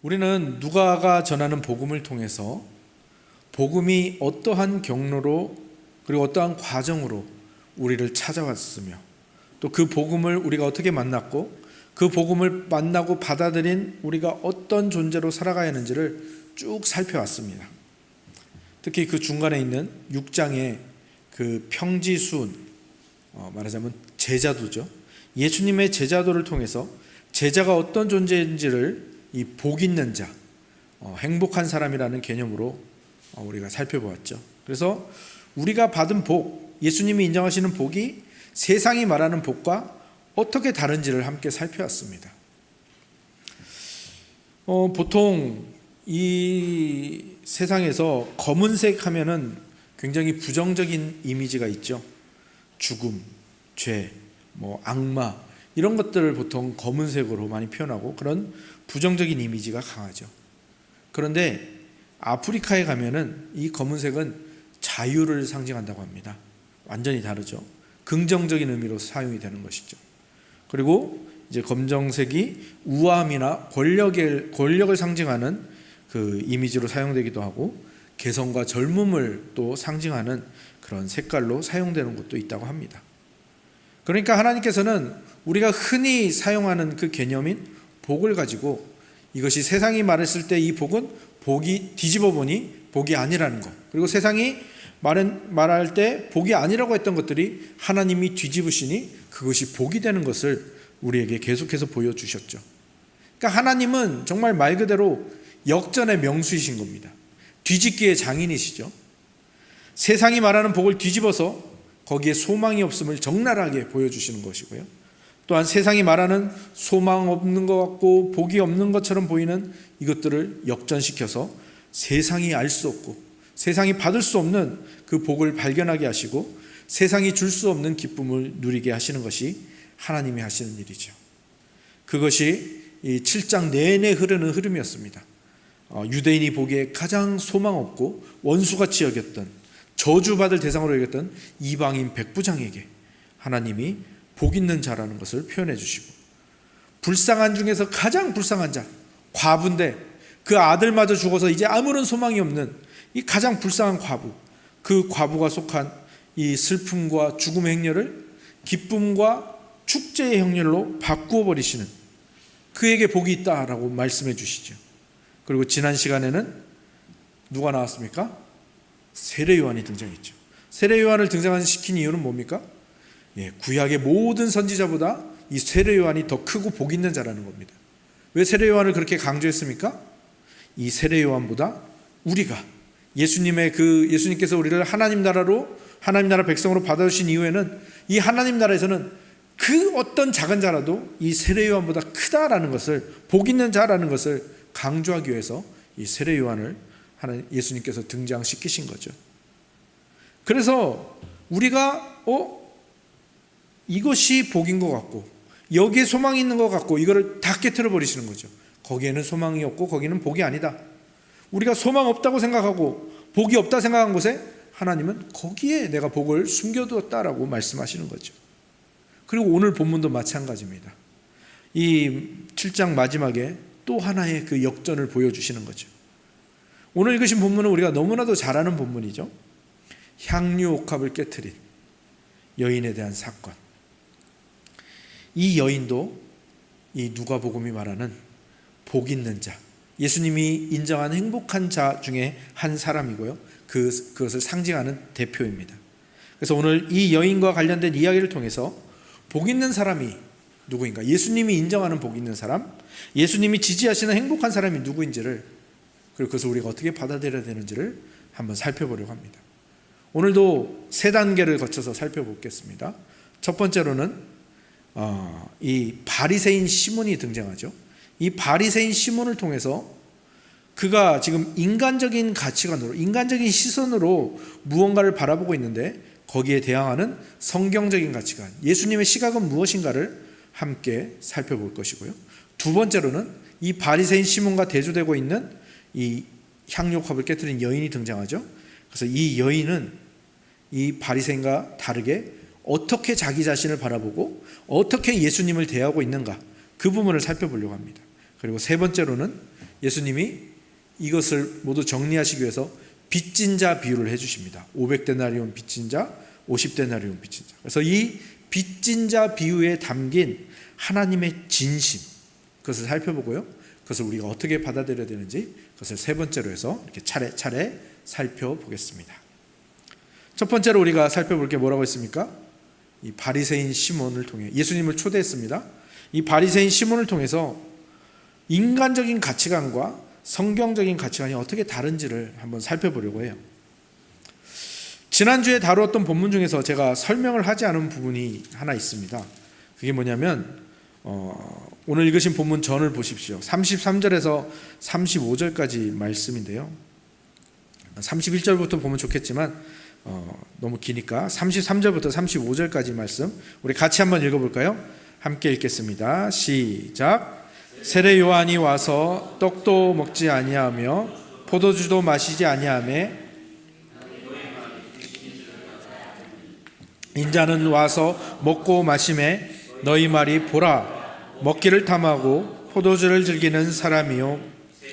우리는 누가가 전하는 복음을 통해서 복음이 어떠한 경로로 그리고 어떠한 과정으로 우리를 찾아왔으며 또 그 복음을 우리가 어떻게 만났고 그 복음을 만나고 받아들인 우리가 어떤 존재로 살아가야 하는지를 쭉 살펴왔습니다. 특히 그 중간에 있는 6장의 그 평지순, 말하자면 제자도죠. 예수님의 제자도를 통해서 제자가 어떤 존재인지를 이 복 있는 자, 행복한 사람이라는 개념으로 우리가 살펴보았죠. 그래서 우리가 받은 복, 예수님이 인정하시는 복이 세상이 말하는 복과 어떻게 다른지를 함께 살펴왔습니다. 보통 이 세상에서 검은색 하면은 굉장히 부정적인 이미지가 있죠. 죽음, 죄, 악마 이런 것들을 보통 검은색으로 많이 표현하고 그런 부정적인 이미지가 강하죠. 그런데 아프리카에 가면은 이 검은색은 자유를 상징한다고 합니다. 완전히 다르죠. 긍정적인 의미로 사용이 되는 것이죠. 그리고 이제 검정색이 우아함이나 권력을 상징하는 그 이미지로 사용되기도 하고 개성과 젊음을 또 상징하는 그런 색깔로 사용되는 것도 있다고 합니다. 그러니까 하나님께서는 우리가 흔히 사용하는 그 개념인 복을 가지고 이것이 세상이 말했을 때 이 복은 복이 뒤집어 보니 복이 아니라는 것, 그리고 세상이 말할 때 복이 아니라고 했던 것들이 하나님이 뒤집으시니 그것이 복이 되는 것을 우리에게 계속해서 보여주셨죠. 그러니까 하나님은 정말 말 그대로 역전의 명수이신 겁니다. 뒤집기의 장인이시죠. 세상이 말하는 복을 뒤집어서 거기에 소망이 없음을 적나라하게 보여주시는 것이고요. 또한 세상이 말하는 소망 없는 것 같고 복이 없는 것처럼 보이는 이것들을 역전시켜서 세상이 알 수 없고 세상이 받을 수 없는 그 복을 발견하게 하시고 세상이 줄 수 없는 기쁨을 누리게 하시는 것이 하나님이 하시는 일이죠. 그것이 이 7장 내내 흐르는 흐름이었습니다. 유대인이 보기에 가장 소망 없고 원수같이 여겼던, 저주받을 대상으로 여겼던 이방인 백부장에게 하나님이 복 있는 자라는 것을 표현해 주시고, 불쌍한 중에서 가장 불쌍한 자, 과부인데 그 아들마저 죽어서 이제 아무런 소망이 없는 이 가장 불쌍한 과부, 그 과부가 속한 이 슬픔과 죽음의 행렬을 기쁨과 축제의 행렬로 바꾸어 버리시는 그에게 복이 있다라고 말씀해 주시죠. 그리고 지난 시간에는 누가 나왔습니까? 세례 요한이 등장했죠. 세례 요한을 등장시킨 이유는 뭡니까? 구약의 모든 선지자보다 이 세례 요한이 더 크고 복 있는 자라는 겁니다. 왜 세례 요한을 그렇게 강조했습니까? 이 세례 요한보다 우리가 예수님께서 우리를 하나님 나라 백성으로 받아주신 이후에는 이 하나님 나라에서는 그 어떤 작은 자라도 이 세례 요한보다 크다라는 것을, 복 있는 자라는 것을 강조하기 위해서 이 세례 요한을 예수님께서 등장시키신 거죠. 그래서 우리가 이것이 복인 것 같고 여기에 소망이 있는 것 같고 이거를 다 깨트려 버리시는 거죠. 거기에는 소망이 없고 거기는 복이 아니다. 우리가 소망 없다고 생각하고 복이 없다 생각한 곳에 하나님은 거기에 내가 복을 숨겨두었다라고 말씀하시는 거죠. 그리고 오늘 본문도 마찬가지입니다. 이 7장 마지막에 또 하나의 그 역전을 보여주시는 거죠. 오늘 읽으신 본문은 우리가 너무나도 잘 아는 본문이죠. 향유 옥합을 깨트린 여인에 대한 사건. 이 여인도 이 누가복음이 말하는 복 있는 자, 예수님이 인정한 행복한 자 중에 한 사람이고요. 그것을 상징하는 대표입니다. 그래서 오늘 이 여인과 관련된 이야기를 통해서 복 있는 사람이 누구인가, 예수님이 인정하는 복 있는 사람, 예수님이 지지하시는 행복한 사람이 누구인지를, 그리고 그것을 우리가 어떻게 받아들여야 되는지를 한번 살펴보려고 합니다. 오늘도 세 단계를 거쳐서 살펴보겠습니다. 첫 번째로는 이 바리새인 시몬이 등장하죠. 이 바리새인 시몬을 통해서 그가 지금 인간적인 가치관으로, 인간적인 시선으로 무언가를 바라보고 있는데 거기에 대항하는 성경적인 가치관, 예수님의 시각은 무엇인가를 함께 살펴볼 것이고요. 두 번째로는 이 바리새인 시몬과 대조되고 있는 이 향유옥합을 깨트린 여인이 등장하죠. 그래서 이 여인은 이 바리새인과 다르게 어떻게 자기 자신을 바라보고 어떻게 예수님을 대하고 있는가, 그 부분을 살펴보려고 합니다. 그리고 세 번째로는 예수님이 이것을 모두 정리하시기 위해서 빚진 자 비유를 해주십니다. 500데나리온 빚진 자, 50데나리온 빚진 자. 그래서 이 빚진 자 비유에 담긴 하나님의 진심, 그것을 살펴보고요, 그것을 우리가 어떻게 받아들여야 되는지 그것을 세 번째로 해서 이렇게 차례차례 살펴보겠습니다. 첫 번째로 우리가 살펴볼 게 뭐라고 했습니까? 이 바리새인 시몬을 통해 예수님을 초대했습니다. 이 바리새인 시몬을 통해서 인간적인 가치관과 성경적인 가치관이 어떻게 다른지를 한번 살펴보려고 해요. 지난주에 다루었던 본문 중에서 제가 설명을 하지 않은 부분이 하나 있습니다. 그게 뭐냐면 오늘 읽으신 본문 전을 보십시오. 33절에서 35절까지 말씀인데요. 31절부터 보면 좋겠지만 너무 기니까 33절부터 35절까지 말씀 우리 같이 한번 읽어볼까요? 함께 읽겠습니다. 시작. 세례 요한이 와서 떡도 먹지 아니하며 포도주도 마시지 아니하며 인자는 와서 먹고 마시매 너희 말이 보라 먹기를 탐하고 포도주를 즐기는 사람이요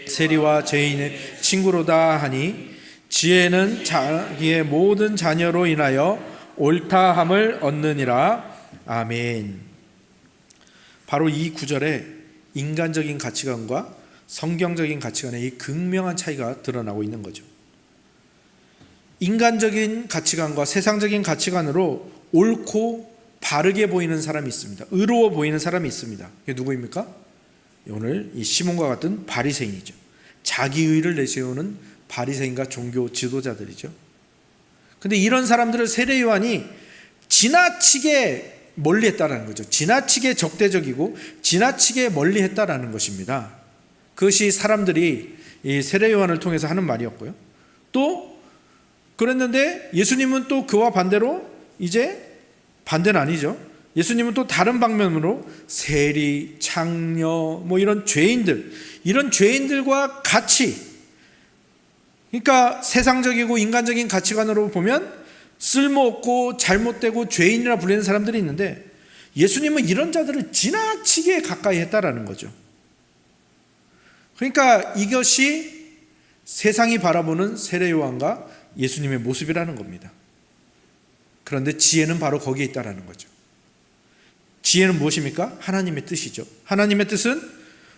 세리와 죄인의 친구로다 하니 지혜는 자기의 모든 자녀로 인하여 옳다함을 얻느니라. 아멘. 바로 이 구절에 인간적인 가치관과 성경적인 가치관의 이 극명한 차이가 드러나고 있는 거죠. 인간적인 가치관과 세상적인 가치관으로 옳고 바르게 보이는 사람이 있습니다. 의로워 보이는 사람이 있습니다. 그게 누구입니까? 오늘 이 시몬과 같은 바리새인이죠. 자기의를 내세우는 바리새인과 종교 지도자들이죠. 근데 이런 사람들을 세례 요한이 지나치게 멀리했다라는 거죠. 지나치게 적대적이고 지나치게 멀리했다라는 것입니다. 그것이 사람들이 이 세례 요한을 통해서 하는 말이었고요. 또 그랬는데 예수님은 또 그와 반대로 이제 반대는 아니죠. 예수님은 또 다른 방면으로 세리, 창녀, 뭐 이런 죄인들과 같이, 그러니까 세상적이고 인간적인 가치관으로 보면 쓸모없고 잘못되고 죄인이라 불리는 사람들이 있는데 예수님은 이런 자들을 지나치게 가까이 했다라는 거죠. 그러니까 이것이 세상이 바라보는 세례 요한과 예수님의 모습이라는 겁니다. 그런데 지혜는 바로 거기에 있다라는 거죠. 지혜는 무엇입니까? 하나님의 뜻이죠. 하나님의 뜻은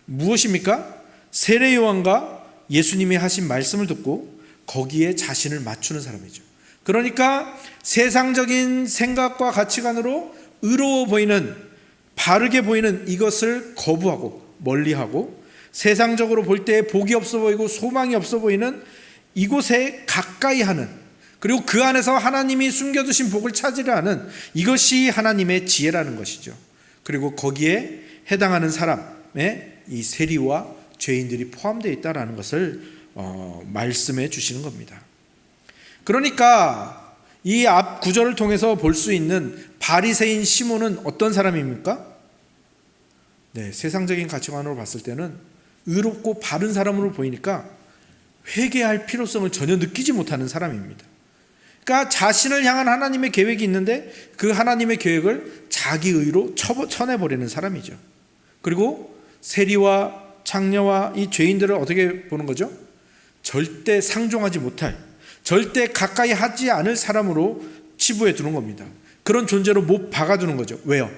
무엇입니까? 세례 요한과 예수님이 하신 말씀을 듣고 거기에 자신을 맞추는 사람이죠. 그러니까 세상적인 생각과 가치관으로 의로워 보이는, 바르게 보이는 이것을 거부하고 멀리하고 세상적으로 볼 때 복이 없어 보이고 소망이 없어 보이는 이곳에 가까이 하는, 그리고 그 안에서 하나님이 숨겨두신 복을 찾으려 하는 이것이 하나님의 지혜라는 것이죠. 그리고 거기에 해당하는 사람의 이 세리와 죄인들이 포함되어 있다는 것을 말씀해 주시는 겁니다. 그러니까 이 앞 구절을 통해서 볼 수 있는 바리새인 시몬은 어떤 사람입니까? 네, 세상적인 가치관으로 봤을 때는 의롭고 바른 사람으로 보이니까 회개할 필요성을 전혀 느끼지 못하는 사람입니다. 그러니까 자신을 향한 하나님의 계획이 있는데 그 하나님의 계획을 자기 의로 쳐내버리는 사람이죠. 그리고 세리와 창녀와 이 죄인들을 어떻게 보는 거죠? 절대 상종하지 못할, 절대 가까이 하지 않을 사람으로 치부해 두는 겁니다. 그런 존재로 못 박아두는 거죠. 왜요?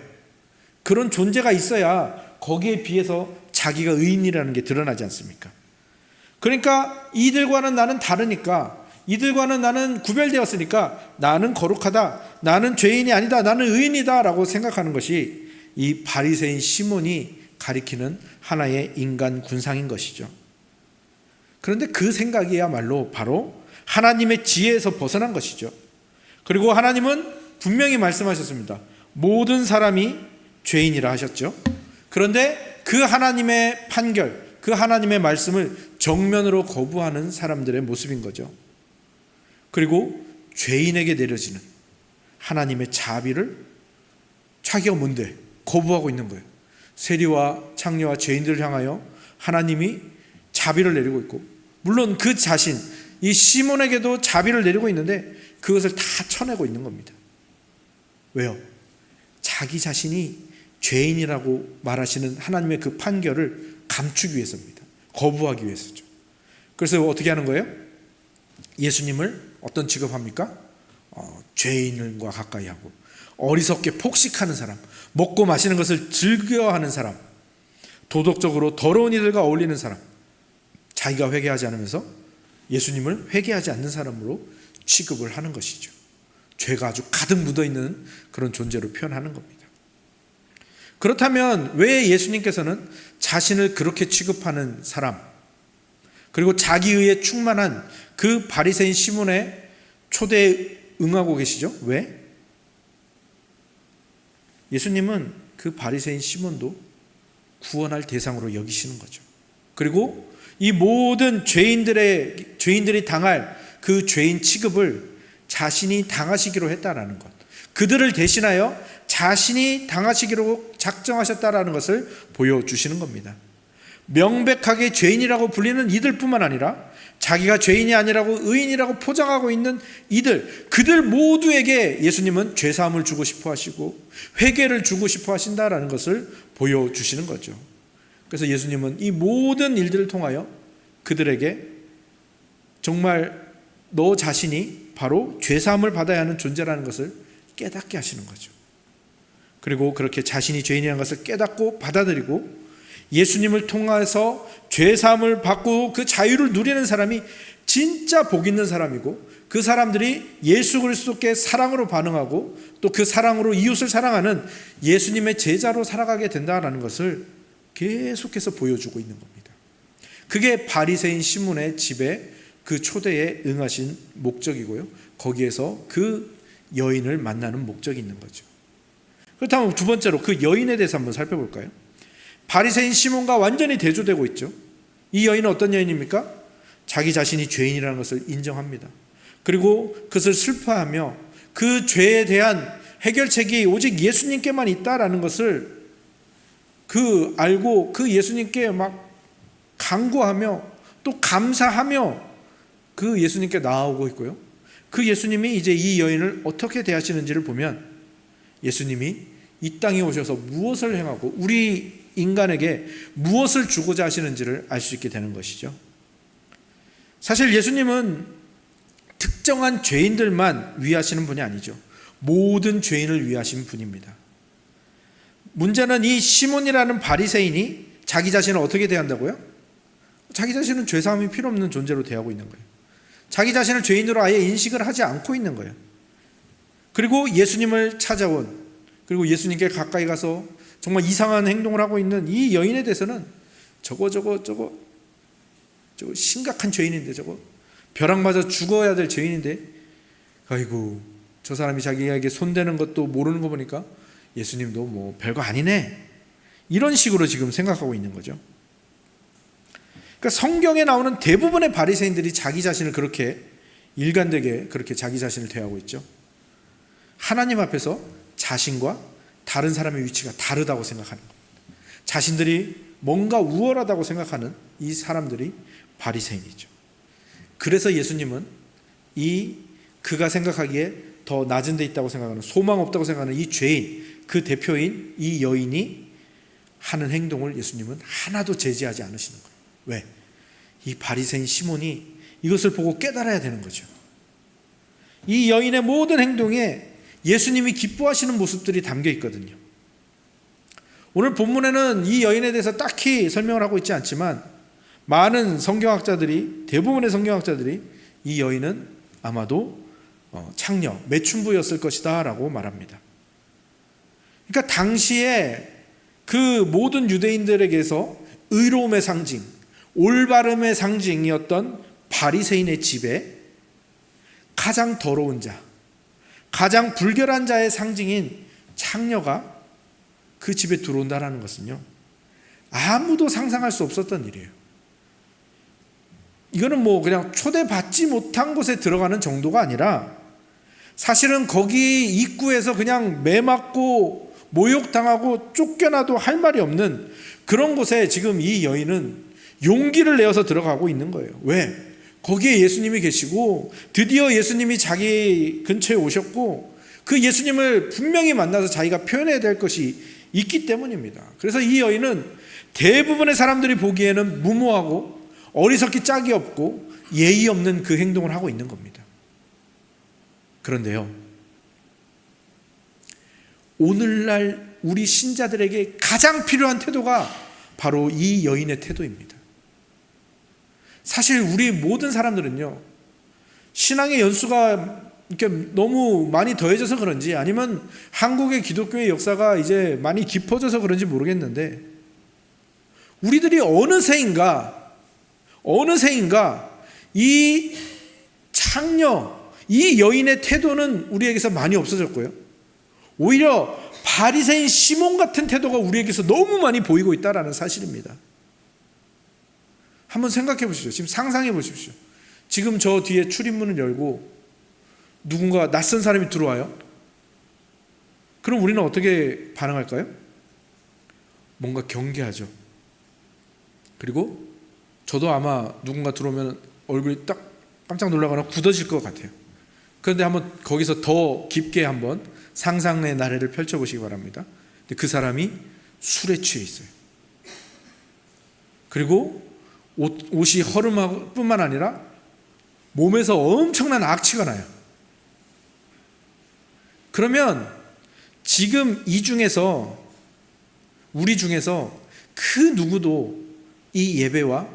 그런 존재가 있어야 거기에 비해서 자기가 의인이라는 게 드러나지 않습니까? 그러니까 이들과는 나는 다르니까, 이들과는 나는 구별되었으니까 나는 거룩하다, 나는 죄인이 아니다, 나는 의인이다 라고 생각하는 것이 이 바리새인 시몬이 가리키는 하나의 인간 군상인 것이죠. 그런데 그 생각이야말로 바로 하나님의 지혜에서 벗어난 것이죠. 그리고 하나님은 분명히 말씀하셨습니다. 모든 사람이 죄인이라 하셨죠. 그런데 그 하나님의 판결, 그 하나님의 말씀을 정면으로 거부하는 사람들의 모습인 거죠. 그리고 죄인에게 내려지는 하나님의 자비를 자기가 뭔데 거부하고 있는 거예요. 세리와 창녀와 죄인들을 향하여 하나님이 자비를 내리고 있고, 물론 그 자신, 이 시몬에게도 자비를 내리고 있는데 그것을 다 쳐내고 있는 겁니다. 왜요? 자기 자신이 죄인이라고 말하시는 하나님의 그 판결을 감추기 위해서입니다. 거부하기 위해서죠. 그래서 어떻게 하는 거예요? 예수님을 어떤 취급합니까? 죄인과 가까이 하고, 어리석게 폭식하는 사람, 먹고 마시는 것을 즐겨하는 사람, 도덕적으로 더러운 이들과 어울리는 사람, 자기가 회개하지 않으면서 예수님을 회개하지 않는 사람으로 취급을 하는 것이죠. 죄가 아주 가득 묻어있는 그런 존재로 표현하는 겁니다. 그렇다면 왜 예수님께서는 자신을 그렇게 취급하는 사람, 그리고 자기의에 충만한 그 바리새인 시몬의 초대에 응하고 계시죠? 왜? 예수님은 그 바리새인 시몬도 구원할 대상으로 여기시는 거죠. 그리고 이 모든 죄인들이 당할 그 죄인 취급을 자신이 당하시기로 했다라는 것, 그들을 대신하여 자신이 당하시기로 작정하셨다라는 것을 보여주시는 겁니다. 명백하게 죄인이라고 불리는 이들뿐만 아니라 자기가 죄인이 아니라고 의인이라고 포장하고 있는 이들, 그들 모두에게 예수님은 죄사함을 주고 싶어 하시고 회개를 주고 싶어 하신다라는 것을 보여주시는 거죠. 그래서 예수님은 이 모든 일들을 통하여 그들에게 정말 너 자신이 바로 죄사함을 받아야 하는 존재라는 것을 깨닫게 하시는 거죠. 그리고 그렇게 자신이 죄인이라는 것을 깨닫고 받아들이고 예수님을 통해서 죄사함을 받고 그 자유를 누리는 사람이 진짜 복 있는 사람이고, 그 사람들이 예수 그리스도께 사랑으로 반응하고 또 그 사랑으로 이웃을 사랑하는 예수님의 제자로 살아가게 된다는 것을 계속해서 보여주고 있는 겁니다. 그게 바리새인 시몬의 집에 그 초대에 응하신 목적이고요, 거기에서 그 여인을 만나는 목적이 있는 거죠. 그렇다면 두 번째로 그 여인에 대해서 한번 살펴볼까요? 바리새인 시몬과 완전히 대조되고 있죠. 이 여인은 어떤 여인입니까? 자기 자신이 죄인이라는 것을 인정합니다. 그리고 그것을 슬퍼하며 그 죄에 대한 해결책이 오직 예수님께만 있다라는 것을 알고 그 예수님께 막 간구하며 또 감사하며 그 예수님께 나아오고 있고요. 그 예수님이 이제 이 여인을 어떻게 대하시는지를 보면 예수님이 이 땅에 오셔서 무엇을 행하고 우리 인간에게 무엇을 주고자 하시는지를 알 수 있게 되는 것이죠. 사실 예수님은 특정한 죄인들만 위하시는 분이 아니죠. 모든 죄인을 위하신 분입니다. 문제는 이 시몬이라는 바리새인이 자기 자신을 어떻게 대한다고요? 자기 자신은 죄사함이 필요 없는 존재로 대하고 있는 거예요. 자기 자신을 죄인으로 아예 인식을 하지 않고 있는 거예요. 그리고 예수님을 찾아온, 그리고 예수님께 가까이 가서 정말 이상한 행동을 하고 있는 이 여인에 대해서는 저거 심각한 죄인인데, 저거 벼락 맞아 죽어야 될 죄인인데, 아이고 저 사람이 자기에게 손대는 것도 모르는 거 보니까 예수님도 뭐 별거 아니네, 이런 식으로 지금 생각하고 있는 거죠. 그러니까 성경에 나오는 대부분의 바리새인들이 자기 자신을 그렇게 일관되게 그렇게 자기 자신을 대하고 있죠. 하나님 앞에서 자신과 다른 사람의 위치가 다르다고 생각하는 겁니다. 자신들이 뭔가 우월하다고 생각하는 이 사람들이 바리새인이죠. 그래서 예수님은 그가 생각하기에 더 낮은 데 있다고 생각하는, 소망 없다고 생각하는 이 죄인, 그 대표인 이 여인이 하는 행동을 예수님은 하나도 제지하지 않으시는 거예요. 왜? 이 바리새인 시몬이 이것을 보고 깨달아야 되는 거죠. 이 여인의 모든 행동에 예수님이 기뻐하시는 모습들이 담겨 있거든요. 오늘 본문에는 이 여인에 대해서 딱히 설명을 하고 있지 않지만 많은 성경학자들이, 대부분의 성경학자들이 이 여인은 아마도 창녀, 매춘부였을 것이다 라고 말합니다. 그러니까 당시에 그 모든 유대인들에게서 의로움의 상징, 올바름의 상징이었던 바리새인의 집에 가장 더러운 자, 가장 불결한 자의 상징인 창녀가 그 집에 들어온다는 것은요, 아무도 상상할 수 없었던 일이에요. 이거는 뭐 그냥 초대받지 못한 곳에 들어가는 정도가 아니라 사실은 거기 입구에서 그냥 매맞고 모욕당하고 쫓겨나도 할 말이 없는 그런 곳에 지금 이 여인은 용기를 내어서 들어가고 있는 거예요. 왜? 거기에 예수님이 계시고 드디어 예수님이 자기 근처에 오셨고 그 예수님을 분명히 만나서 자기가 표현해야 될 것이 있기 때문입니다. 그래서 이 여인은 대부분의 사람들이 보기에는 무모하고 어리석기 짝이 없고 예의 없는 그 행동을 하고 있는 겁니다. 그런데요, 오늘날 우리 신자들에게 가장 필요한 태도가 바로 이 여인의 태도입니다. 사실 우리 모든 사람들은요, 신앙의 연수가 이렇게 너무 많이 더해져서 그런지, 아니면 한국의 기독교의 역사가 이제 많이 깊어져서 그런지 모르겠는데, 우리들이 어느새인가 이 창녀, 이 여인의 태도는 우리에게서 많이 없어졌고요, 오히려 바리새인 시몬 같은 태도가 우리에게서 너무 많이 보이고 있다는 사실입니다. 한번 생각해 보십시오. 지금 상상해 보십시오. 지금 저 뒤에 출입문을 열고 누군가 낯선 사람이 들어와요. 그럼 우리는 어떻게 반응할까요? 뭔가 경계하죠. 그리고 저도 아마 누군가 들어오면 얼굴이 딱 깜짝 놀라거나 굳어질 것 같아요. 그런데 한번 거기서 더 깊게 한번 상상의 나래를 펼쳐보시기 바랍니다. 근데 그 사람이 술에 취해 있어요. 그리고 옷이 허름할 뿐만 아니라 몸에서 엄청난 악취가 나요. 그러면 지금 이 중에서, 우리 중에서 그 누구도 이 예배와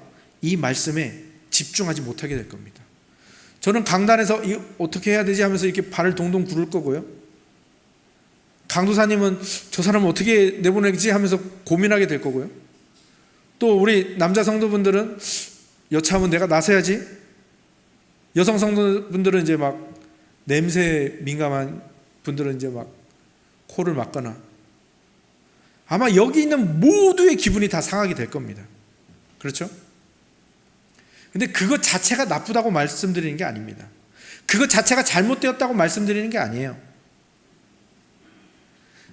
이 말씀에 집중하지 못하게 될 겁니다. 저는 강단에서 어떻게 해야 되지 하면서 이렇게 발을 동동 구를 거고요, 강도사님은 저 사람을 어떻게 내보내지 하면서 고민하게 될 거고요, 또 우리 남자 성도분들은 여차하면 내가 나서야지, 여성 성도분들은 이제 막 냄새 민감한 분들은 이제 막 코를 막거나, 아마 여기 있는 모두의 기분이 다 상하게 될 겁니다. 그렇죠? 근데 그것 자체가 나쁘다고 말씀드리는 게 아닙니다. 그것 자체가 잘못되었다고 말씀드리는 게 아니에요.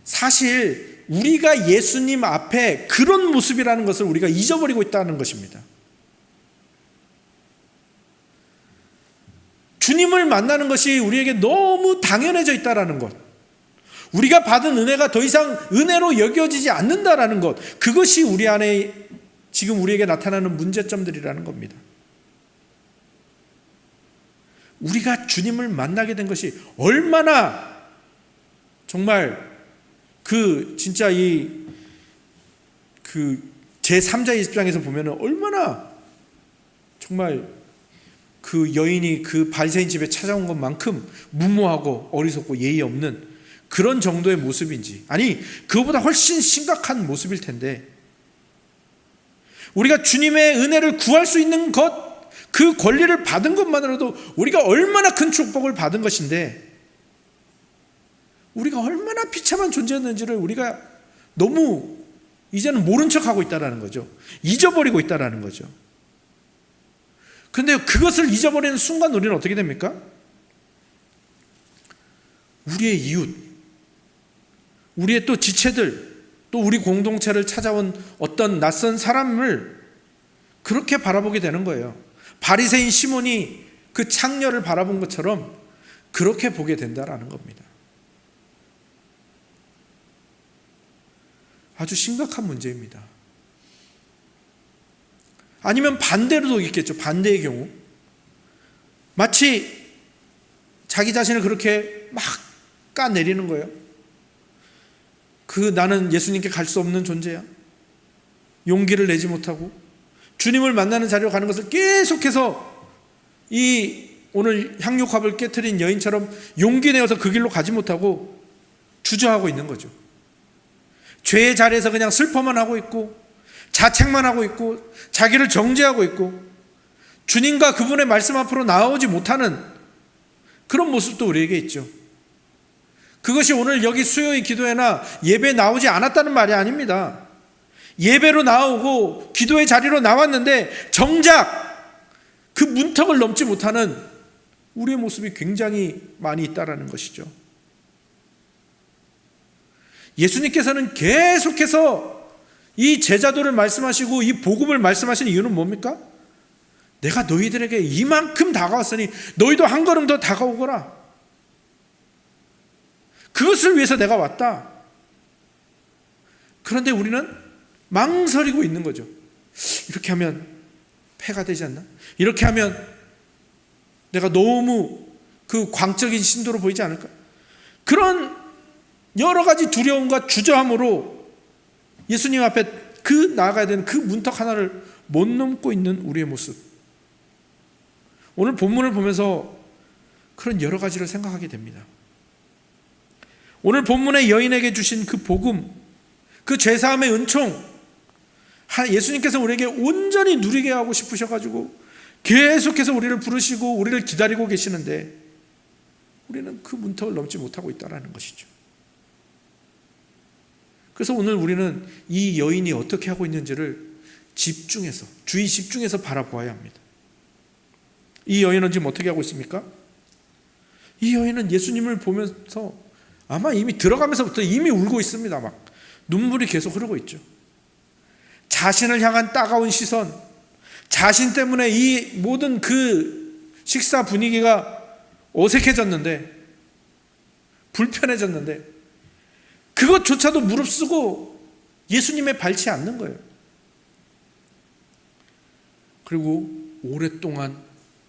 사실 우리가 예수님 앞에 그런 모습이라는 것을 우리가 잊어버리고 있다는 것입니다. 주님을 만나는 것이 우리에게 너무 당연해져 있다는 것, 우리가 받은 은혜가 더 이상 은혜로 여겨지지 않는다는 것, 그것이 우리 안에 지금 우리에게 나타나는 문제점들이라는 겁니다. 우리가 주님을 만나게 된 것이 얼마나 정말 진짜 제3자의 입장에서 보면 얼마나 정말 그 여인이 그 바리새인 집에 찾아온 것만큼 무모하고 어리석고 예의 없는 그런 정도의 모습인지, 아니 그거보다 훨씬 심각한 모습일 텐데, 우리가 주님의 은혜를 구할 수 있는 것, 그 권리를 받은 것만으로도 우리가 얼마나 큰 축복을 받은 것인데, 우리가 얼마나 비참한 존재였는지를 우리가 너무 이제는 모른 척하고 있다는 거죠. 잊어버리고 있다는 거죠. 그런데 그것을 잊어버리는 순간 우리는 어떻게 됩니까? 우리의 이웃, 우리의 또 지체들, 또 우리 공동체를 찾아온 어떤 낯선 사람을 그렇게 바라보게 되는 거예요. 바리새인 시몬이 그 창녀를 바라본 것처럼 그렇게 보게 된다는 겁니다. 아주 심각한 문제입니다. 아니면 반대로도 있겠죠. 반대의 경우, 마치 자기 자신을 그렇게 막 까내리는 거예요. 나는 예수님께 갈 수 없는 존재야. 용기를 내지 못하고 주님을 만나는 자리로 가는 것을 계속해서 오늘 향유컵을 깨트린 여인처럼 용기 내어서 그 길로 가지 못하고 주저하고 있는 거죠. 죄의 자리에서 그냥 슬퍼만 하고 있고 자책만 하고 있고 자기를 정죄하고 있고 주님과 그분의 말씀 앞으로 나오지 못하는 그런 모습도 우리에게 있죠. 그것이 오늘 여기 수요일 기도회나 예배에 나오지 않았다는 말이 아닙니다. 예배로 나오고 기도의 자리로 나왔는데 정작 그 문턱을 넘지 못하는 우리의 모습이 굉장히 많이 있다는 것이죠. 예수님께서는 계속해서 이 제자도를 말씀하시고 이 복음을 말씀하시는 이유는 뭡니까? 내가 너희들에게 이만큼 다가왔으니 너희도 한 걸음 더 다가오거라. 그것을 위해서 내가 왔다. 그런데 우리는 망설이고 있는 거죠. 이렇게 하면 폐가 되지 않나? 이렇게 하면 내가 너무 그 광적인 신도로 보이지 않을까? 그런 여러 가지 두려움과 주저함으로 예수님 앞에 나아가야 되는 그 문턱 하나를 못 넘고 있는 우리의 모습. 오늘 본문을 보면서 그런 여러 가지를 생각하게 됩니다. 오늘 본문의 여인에게 주신 그 복음, 그 죄사함의 은총, 예수님께서 우리에게 온전히 누리게 하고 싶으셔가지고 계속해서 우리를 부르시고 우리를 기다리고 계시는데 우리는 그 문턱을 넘지 못하고 있다는 것이죠. 그래서 오늘 우리는 이 여인이 어떻게 하고 있는지를 주의 집중해서 바라보아야 합니다. 이 여인은 지금 어떻게 하고 있습니까? 이 여인은 예수님을 보면서 아마 이미 들어가면서부터 이미 울고 있습니다. 막 눈물이 계속 흐르고 있죠. 자신을 향한 따가운 시선, 자신 때문에 이 모든 그 식사 분위기가 어색해졌는데, 불편해졌는데 그것조차도 무릅쓰고 예수님에 밟지 않는 거예요. 그리고 오랫동안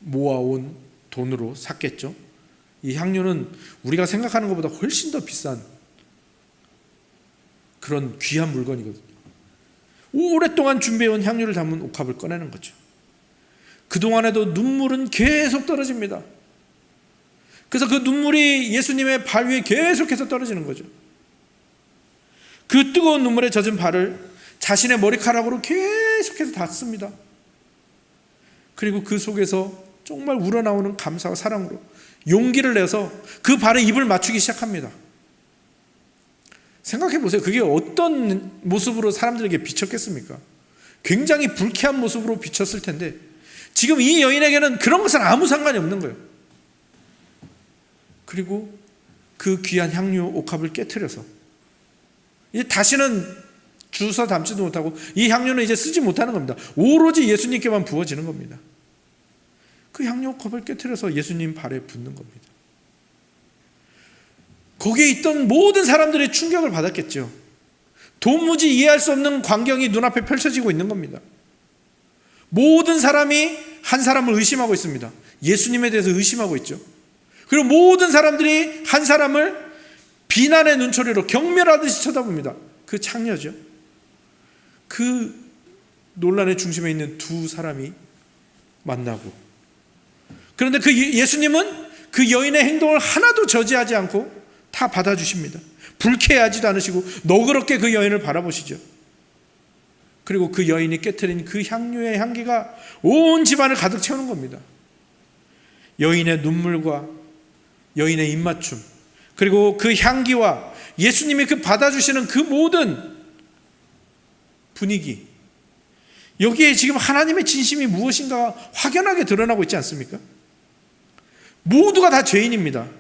모아온 돈으로 샀겠죠. 이 향료는 우리가 생각하는 것보다 훨씬 더 비싼 그런 귀한 물건이거든요. 오랫동안 준비해온 향료를 담은 옥합을 꺼내는 거죠. 그동안에도 눈물은 계속 떨어집니다. 그래서 그 눈물이 예수님의 발 위에 계속해서 떨어지는 거죠. 그 뜨거운 눈물에 젖은 발을 자신의 머리카락으로 계속해서 닿습니다. 그리고 그 속에서 정말 우러나오는 감사와 사랑으로 용기를 내서 그 발에 입을 맞추기 시작합니다. 생각해 보세요. 그게 어떤 모습으로 사람들에게 비쳤겠습니까? 굉장히 불쾌한 모습으로 비쳤을 텐데 지금 이 여인에게는 그런 것은 아무 상관이 없는 거예요. 그리고 그 귀한 향유 옥합을 깨트려서 이제 다시는 주워 담지도 못하고 이 향유는 이제 쓰지 못하는 겁니다. 오로지 예수님께만 부어지는 겁니다. 그 향유 옥합을 깨트려서 예수님 발에 붓는 겁니다. 거기에 있던 모든 사람들의 충격을 받았겠죠. 도무지 이해할 수 없는 광경이 눈앞에 펼쳐지고 있는 겁니다. 모든 사람이 한 사람을 의심하고 있습니다. 예수님에 대해서 의심하고 있죠. 그리고 모든 사람들이 한 사람을 비난의 눈초리로 경멸하듯이 쳐다봅니다. 그 창녀죠. 그 논란의 중심에 있는 두 사람이 만나고, 그런데 그 예수님은 그 여인의 행동을 하나도 저지하지 않고 다 받아주십니다. 불쾌하지도 않으시고 너그럽게 그 여인을 바라보시죠. 그리고 그 여인이 깨트린 그 향유의 향기가 온 집안을 가득 채우는 겁니다. 여인의 눈물과 여인의 입맞춤, 그리고 그 향기와 예수님이 그 받아주시는 그 모든 분위기, 여기에 지금 하나님의 진심이 무엇인가 확연하게 드러나고 있지 않습니까? 모두가 다 죄인입니다.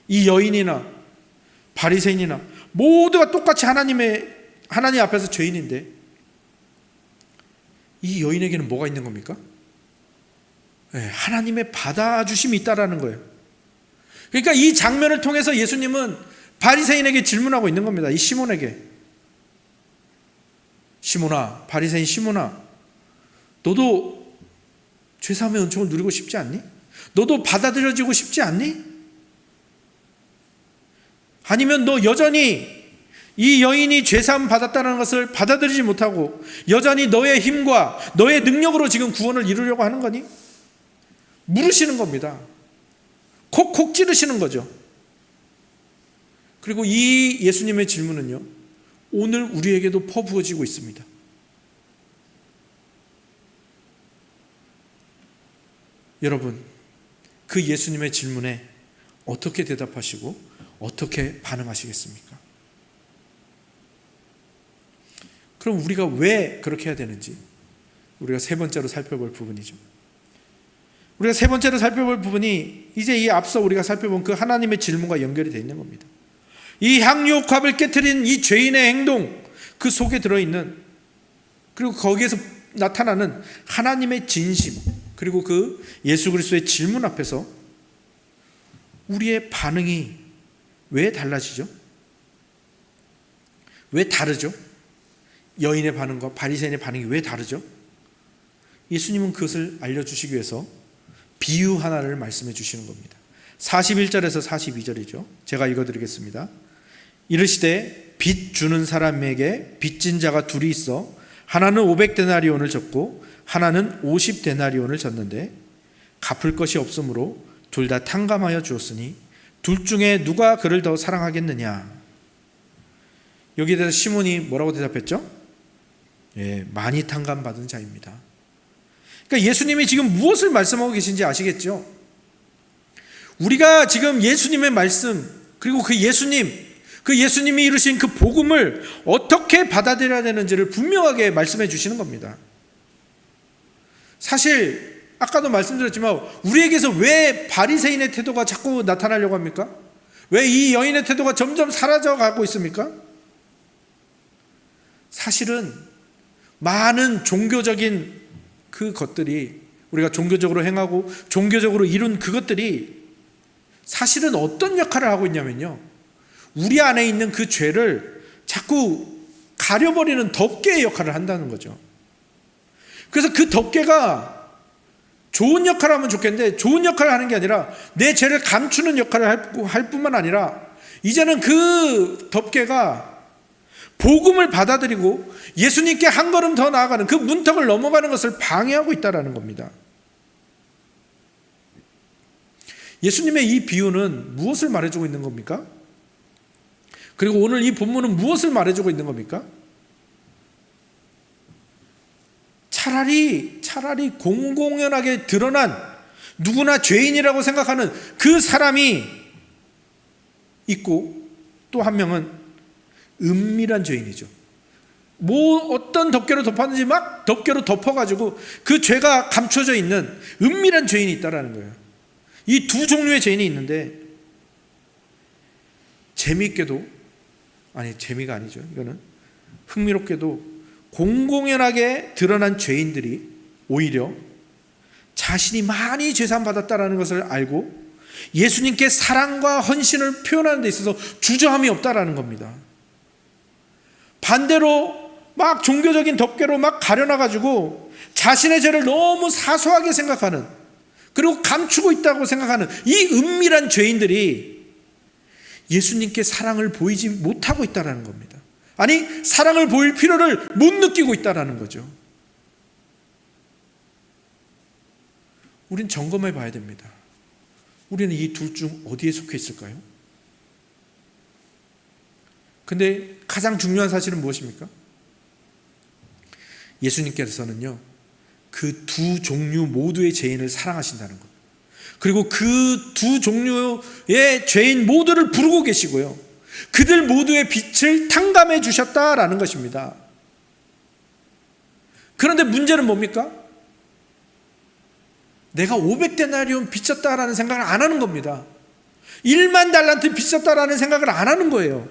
이 여인이나 바리새인이나 모두가 똑같이 하나님 앞에서 죄인인데 이 여인에게는 뭐가 있는 겁니까? 하나님의 받아주심이 있다라는 거예요. 그러니까 이 장면을 통해서 예수님은 바리새인에게 질문하고 있는 겁니다. 이 시몬에게, 시몬아, 바리새인 시몬아, 너도 죄사함의 은총을 누리고 싶지 않니? 너도 받아들여지고 싶지 않니? 아니면 너 여전히 이 여인이 죄사함 받았다는 것을 받아들이지 못하고 여전히 너의 힘과 너의 능력으로 지금 구원을 이루려고 하는 거니? 물으시는 겁니다. 콕콕 찌르시는 거죠. 그리고 이 예수님의 질문은요, 오늘 우리에게도 퍼부어지고 있습니다. 여러분, 그 예수님의 질문에 어떻게 대답하시고 어떻게 반응하시겠습니까? 그럼 우리가 왜 그렇게 해야 되는지 우리가 세 번째로 살펴볼 부분이죠. 우리가 세 번째로 살펴볼 부분이 이제 이 앞서 우리가 살펴본 그 하나님의 질문과 연결이 되어 있는 겁니다. 이 향유 옥합을 깨트린 이 죄인의 행동, 그 속에 들어있는, 그리고 거기에서 나타나는 하나님의 진심, 그리고 그 예수 그리스도의 질문 앞에서 우리의 반응이 왜 달라지죠? 왜 다르죠? 여인의 반응과 바리새인의 반응이 왜 다르죠? 예수님은 그것을 알려주시기 위해서 비유 하나를 말씀해 주시는 겁니다. 41절에서 42절이죠. 제가 읽어드리겠습니다. 이르시되 빚 주는 사람에게 빚진 자가 둘이 있어 하나는 500데나리온을 졌고 하나는 50데나리온을 졌는데 갚을 것이 없으므로 둘 다 탕감하여 주었으니 둘 중에 누가 그를 더 사랑하겠느냐. 여기에 대해서 시몬이 뭐라고 대답했죠? 많이 탕감받은 자입니다. 그러니까 예수님이 지금 무엇을 말씀하고 계신지 아시겠죠? 우리가 지금 예수님의 말씀, 그리고 그 예수님이 이루신 그 복음을 어떻게 받아들여야 되는지를 분명하게 말씀해 주시는 겁니다. 사실 아까도 말씀드렸지만 우리에게서 왜 바리새인의 태도가 자꾸 나타나려고 합니까? 왜 이 여인의 태도가 점점 사라져가고 있습니까? 사실은 많은 종교적인 그 것들이, 우리가 종교적으로 행하고 종교적으로 이룬 그것들이 사실은 어떤 역할을 하고 있냐면요, 우리 안에 있는 그 죄를 자꾸 가려버리는 덮개의 역할을 한다는 거죠. 그래서 그 덮개가 좋은 역할을 하면 좋겠는데 좋은 역할을 하는 게 아니라 내 죄를 감추는 역할을 할 뿐만 아니라 이제는 그 덮개가 복음을 받아들이고 예수님께 한 걸음 더 나아가는 그 문턱을 넘어가는 것을 방해하고 있다는 겁니다. 예수님의 이 비유는 무엇을 말해주고 있는 겁니까? 그리고 오늘 이 본문은 무엇을 말해주고 있는 겁니까? 차라리 공공연하게 드러난 누구나 죄인이라고 생각하는 그 사람이 있고 또 한 명은 은밀한 죄인이죠. 어떤 덮개로 덮었는지 막 덮개로 덮어가지고 그 죄가 감춰져 있는 은밀한 죄인이 있다는 거예요. 이 두 종류의 죄인이 있는데 재미가 아니죠. 이거는 흥미롭게도 공공연하게 드러난 죄인들이 오히려 자신이 많이 죄산받았다는 것을 알고 예수님께 사랑과 헌신을 표현하는 데 있어서 주저함이 없다라는 겁니다. 반대로 막 종교적인 덮개로 막 가려놔가지고 자신의 죄를 너무 사소하게 생각하는, 그리고 감추고 있다고 생각하는 이 은밀한 죄인들이 예수님께 사랑을 보이지 못하고 있다는 겁니다. 아니, 사랑을 보일 필요를 못 느끼고 있다는 거죠. 우린 점검해 봐야 됩니다. 우리는 이 둘 중 어디에 속해 있을까요? 근데 가장 중요한 사실은 무엇입니까? 예수님께서는요, 그 두 종류 모두의 죄인을 사랑하신다는 것, 그리고 그 두 종류의 죄인 모두를 부르고 계시고요, 그들 모두의 빛을 탕감해 주셨다라는 것입니다. 그런데 문제는 뭡니까? 내가 500데나리온 빚졌다라는 생각을 안 하는 겁니다. 1만 달란트 빚졌다라는 생각을 안 하는 거예요.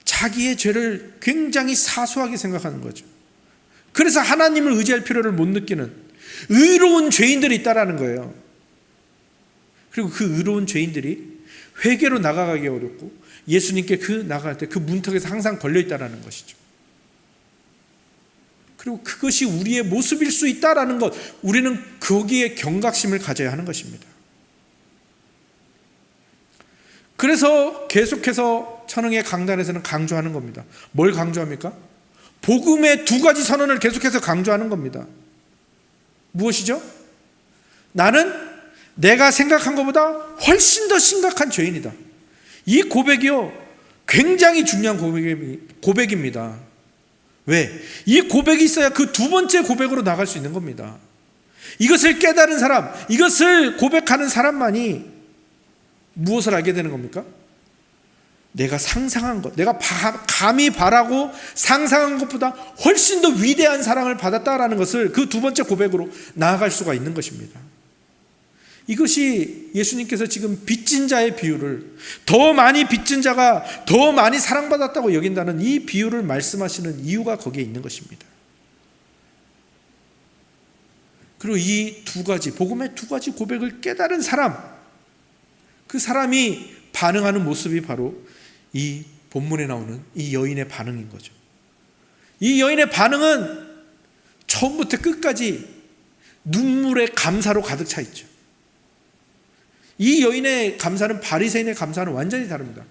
자기의 죄를 굉장히 사소하게 생각하는 거죠. 그래서 하나님을 의지할 필요를 못 느끼는 의로운 죄인들이 있다라는 거예요. 그리고 그 의로운 죄인들이 회개로 나가기 어렵고 예수님께 나갈 때 그 문턱에서 항상 걸려 있다라는 것이죠. 그리고 그것이 우리의 모습일 수 있다라는 것, 우리는 거기에 경각심을 가져야 하는 것입니다. 그래서 계속해서 천흥의 강단에서는 강조하는 겁니다. 뭘 강조합니까? 복음의 두 가지 선언을 계속해서 강조하는 겁니다. 무엇이죠? 나는 내가 생각한 것보다 훨씬 더 심각한 죄인이다. 이 고백이요, 굉장히 중요한 고백입니다. 왜? 이 고백이 있어야 그 두 번째 고백으로 나갈 수 있는 겁니다. 이것을 깨달은 사람, 이것을 고백하는 사람만이 무엇을 알게 되는 겁니까? 내가 상상한 것, 내가 감히 바라고 상상한 것보다 훨씬 더 위대한 사랑을 받았다라는 것을 그 두 번째 고백으로 나아갈 수가 있는 것입니다. 이것이 예수님께서 지금 빚진 자의 비유를, 더 많이 빚진 자가 더 많이 사랑받았다고 여긴다는 이 비유를 말씀하시는 이유가 거기에 있는 것입니다. 그리고 이 두 가지, 복음의 두 가지 고백을 깨달은 사람, 그 사람이 반응하는 모습이 바로 이 본문에 나오는 이 여인의 반응인 거죠. 이 여인의 반응은 처음부터 끝까지 눈물의 감사로 가득 차 있죠. 이 여인의 감사는 바리새인의 감사는 완전히 다릅니다.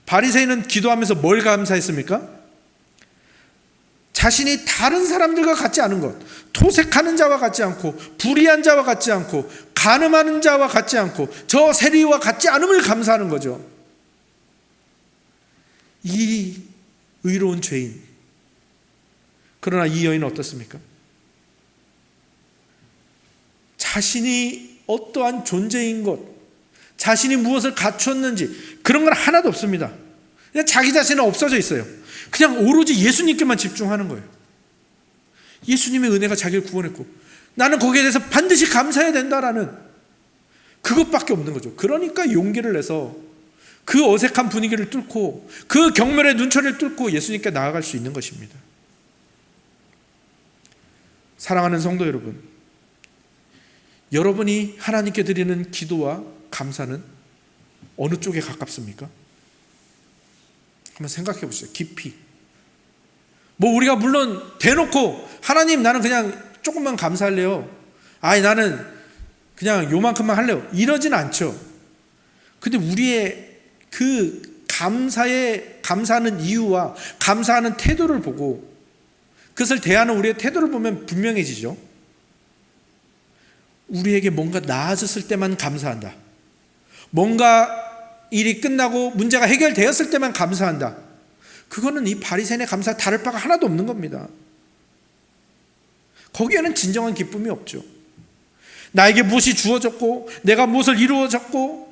바리새인은 기도하면서 뭘 감사했습니까? 자신이 다른 사람들과 같지 않은 것, 토색하는 자와 같지 않고 불의한 자와 같지 않고 간음하는 자와 같지 않고 저 세리와 같지 않음을 감사하는 거죠. 이 의로운 죄인. 그러나 이 여인은 어떻습니까? 자신이 어떠한 존재인 것, 자신이 무엇을 갖췄는지 그런 건 하나도 없습니다. 그냥 자기 자신은 없어져 있어요. 그냥 오로지 예수님께만 집중하는 거예요. 예수님의 은혜가 자기를 구원했고 나는 거기에 대해서 반드시 감사해야 된다라는 그것밖에 없는 거죠. 그러니까 용기를 내서 그 어색한 분위기를 뚫고 그 경멸의 눈초리를 뚫고 예수님께 나아갈 수 있는 것입니다. 사랑하는 성도 여러분, 여러분이 하나님께 드리는 기도와 감사는 어느 쪽에 가깝습니까? 한번 생각해 보시죠. 깊이. 우리가 물론 대놓고 하나님 나는 그냥 조금만 감사할래요. 나는 그냥 요만큼만 할래요. 이러진 않죠. 근데 우리의 그 감사하는 이유와 감사하는 태도를 보고 그것을 대하는 우리의 태도를 보면 분명해지죠. 우리에게 뭔가 나아졌을 때만 감사한다. 뭔가 일이 끝나고 문제가 해결되었을 때만 감사한다. 그거는 이 바리새인의 감사와 다를 바가 하나도 없는 겁니다. 거기에는 진정한 기쁨이 없죠. 나에게 무엇이 주어졌고 내가 무엇을 이루어졌고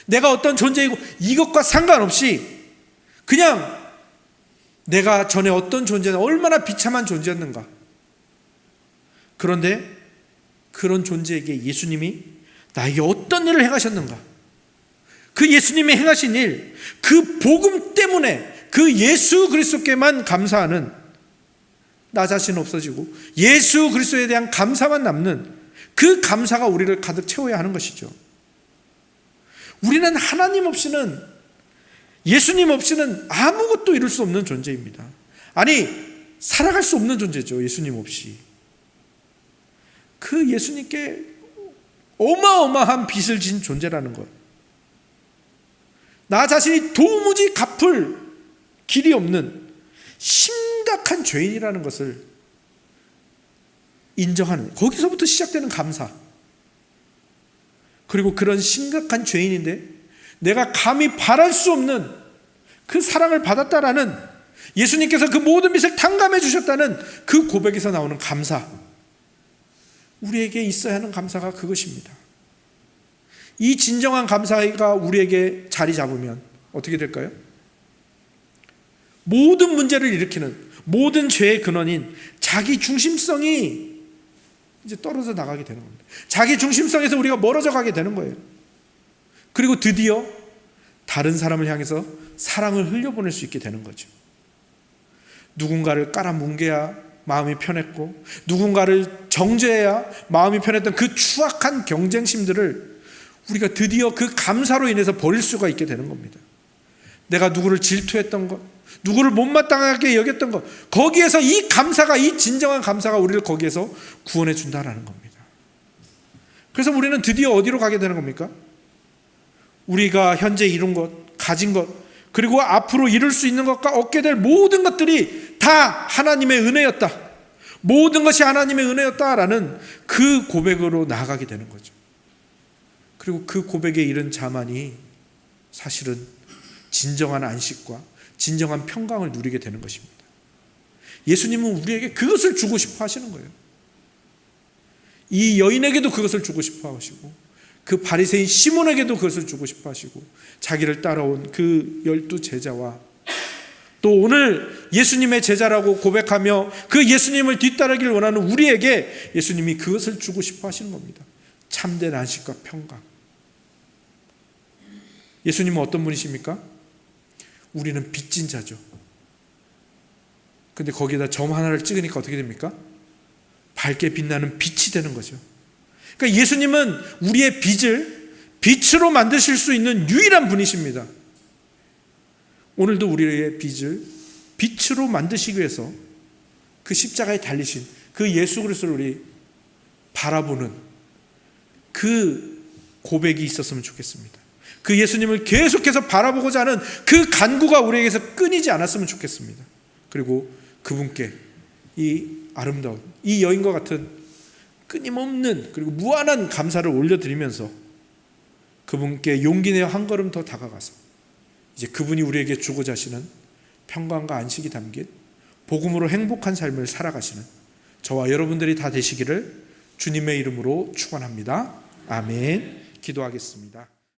내가 어떤 존재이고 이것과 상관없이 그냥 내가 전에 어떤 존재나 얼마나 비참한 존재였는가. 그런데 그런 존재에게 예수님이 나에게 어떤 일을 행하셨는가. 그 예수님이 행하신 일, 그 복음 때문에 그 예수 그리스도께만 감사하는 나 자신 없어지고 예수 그리스도에 대한 감사만 남는 그 감사가 우리를 가득 채워야 하는 것이죠. 우리는 하나님 없이는, 예수님 없이는 아무것도 이룰 수 없는 존재입니다. 아니, 살아갈 수 없는 존재죠. 예수님 없이. 그 예수님께 어마어마한 빚을 진 존재라는 것, 나 자신이 도무지 갚을 길이 없는 심각한 죄인이라는 것을 인정하는, 거기서부터 시작되는 감사. 그리고 그런 심각한 죄인인데 내가 감히 바랄 수 없는 그 사랑을 받았다라는, 예수님께서 그 모든 빚을 탕감해 주셨다는 그 고백에서 나오는 감사. 우리에게 있어야 하는 감사가 그것입니다. 이 진정한 감사가 우리에게 자리 잡으면 어떻게 될까요? 모든 문제를 일으키는, 모든 죄의 근원인 자기 중심성이 이제 떨어져 나가게 되는 겁니다. 자기 중심성에서 우리가 멀어져 가게 되는 거예요. 그리고 드디어 다른 사람을 향해서 사랑을 흘려보낼 수 있게 되는 거죠. 누군가를 깔아뭉개야 마음이 편했고 누군가를 정죄해야 마음이 편했던 그 추악한 경쟁심들을 우리가 드디어 그 감사로 인해서 버릴 수가 있게 되는 겁니다. 내가 누구를 질투했던 것, 누구를 못마땅하게 여겼던 것, 거기에서 이 감사가, 이 진정한 감사가 우리를 거기에서 구원해 준다라는 겁니다. 그래서 우리는 드디어 어디로 가게 되는 겁니까? 우리가 현재 이룬 것, 가진 것, 그리고 앞으로 이룰 수 있는 것과 얻게 될 모든 것들이 다 하나님의 은혜였다, 모든 것이 하나님의 은혜였다라는 그 고백으로 나아가게 되는 거죠. 그리고 그 고백에 이른 자만이 사실은 진정한 안식과 진정한 평강을 누리게 되는 것입니다. 예수님은 우리에게 그것을 주고 싶어 하시는 거예요. 이 여인에게도 그것을 주고 싶어 하시고 그 바리새인 시몬에게도 그것을 주고 싶어 하시고 자기를 따라온 그 12 제자와 또 오늘 예수님의 제자라고 고백하며 그 예수님을 뒤따르기를 원하는 우리에게 예수님이 그것을 주고 싶어 하시는 겁니다. 참된 안식과 평강. 예수님은 어떤 분이십니까? 우리는 빚진 자죠. 근데 거기에다 점 하나를 찍으니까 어떻게 됩니까? 밝게 빛나는 빛이 되는 거죠. 그러니까 예수님은 우리의 빚을 빛으로 만드실 수 있는 유일한 분이십니다. 오늘도 우리의 빚을 빛으로 만드시기 위해서 그 십자가에 달리신 그 예수 그리스도를 우리 바라보는 그 고백이 있었으면 좋겠습니다. 그 예수님을 계속해서 바라보고자 하는 그 간구가 우리에게서 끊이지 않았으면 좋겠습니다. 그리고 그분께 이 아름다운 이 여인과 같은 끊임없는 그리고 무한한 감사를 올려드리면서 그분께 용기 내어 한 걸음 더 다가가서 이제 그분이 우리에게 주고자 하시는 평강과 안식이 담긴 복음으로 행복한 삶을 살아가시는 저와 여러분들이 다 되시기를 주님의 이름으로 축원합니다. 아멘. 기도하겠습니다.